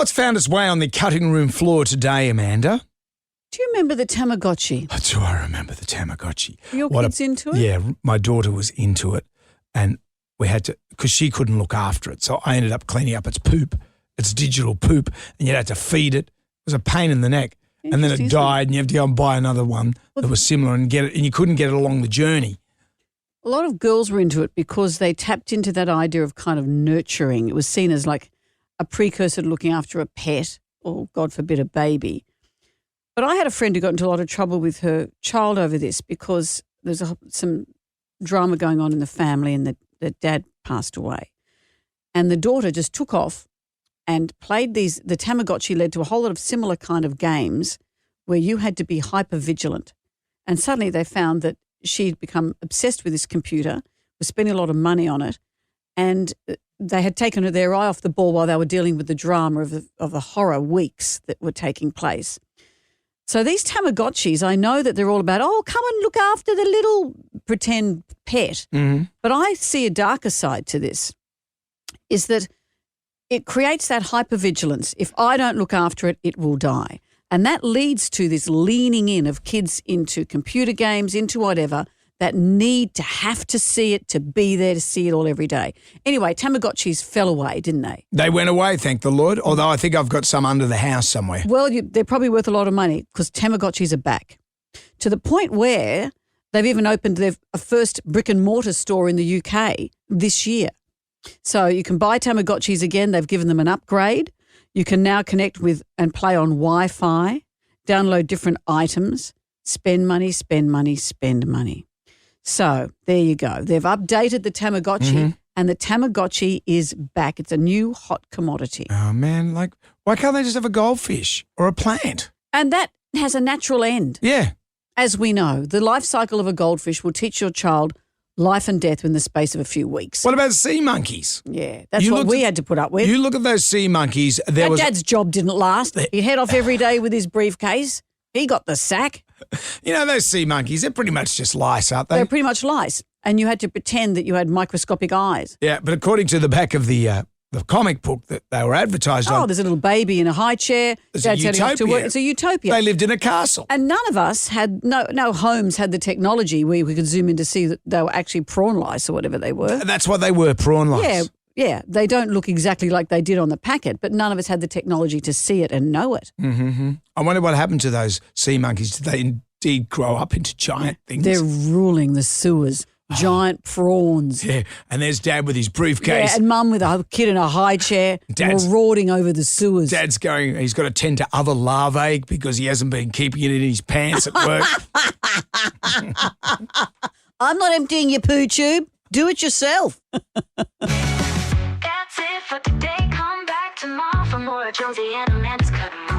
What's found its way on the cutting room floor today, Amanda? Do you remember the Tamagotchi? Do I remember the Tamagotchi? Were your kids into it? Yeah, my daughter was into it, and we had to, because she couldn't look after it, so I ended up cleaning up its poop, its digital poop, and you had to feed it. It was a pain in the neck. And then it died, and you have to go and buy another one that was similar and get it, and you couldn't get it along the journey. A lot of girls were into it because they tapped into that idea of kind of nurturing. It was seen as like a precursor to looking after a pet or, God forbid, a baby. But I had a friend who got into a lot of trouble with her child over this because there's some drama going on in the family and the dad passed away. And the daughter just took off and played these. The Tamagotchi led to a whole lot of similar kind of games where you had to be hyper vigilant. And suddenly they found that she'd become obsessed with this computer, was spending a lot of money on it, and they had taken their eye off the ball while they were dealing with the drama of the horror weeks that were taking place. So these Tamagotchis, I know that they're all about, come and look after the little pretend pet. Mm-hmm. But I see a darker side to this, is that it creates that hypervigilance. If I don't look after it, it will die. And that leads to this leaning in of kids into computer games, into whatever, that need to have to see it, to be there to see it all every day. Anyway, Tamagotchis fell away, didn't they? They went away, thank the Lord, although I think I've got some under the house somewhere. Well, they're probably worth a lot of money because Tamagotchis are back, to the point where they've even opened their first brick and mortar store in the UK this year. So you can buy Tamagotchis again. They've given them an upgrade. You can now connect with and play on Wi-Fi, download different items, spend money, spend money, spend money. So there you go. They've updated the Tamagotchi and the Tamagotchi is back. It's a new hot commodity. Oh, man, why can't they just have a goldfish or a plant? And that has a natural end. Yeah. As we know, the life cycle of a goldfish will teach your child life and death in the space of a few weeks. What about sea monkeys? Yeah, that's what we had to put up with. You look at those sea monkeys. Dad's job didn't last. He'd head off every day with his briefcase. He got the sack. You know, those sea monkeys, they're pretty much just lice, aren't they? They're pretty much lice. And you had to pretend that you had microscopic eyes. Yeah, but according to the back of the comic book that they were advertised on. Oh, there's a little baby in a high chair. Dad's heading off to work. It's a utopia. They lived in a castle. And none of us had, no homes had the technology where we could zoom in to see that they were actually prawn lice or whatever they were. That's what they were, prawn lice. Yeah. They don't look exactly like they did on the packet, but none of us had the technology to see it and know it. Mm-hmm. I wonder what happened to those sea monkeys. Did they indeed grow up into giant things? They're ruling the sewers. Giant prawns. Yeah, and there's Dad with his briefcase. Yeah, and Mum with a kid in a high chair marauding over the sewers. Dad's going, he's got to tend to other larvae because he hasn't been keeping it in his pants at work. I'm not emptying your poo tube. Do it yourself. That's it for today. Come back tomorrow for more Jonesy and Amanda's Cutting Room.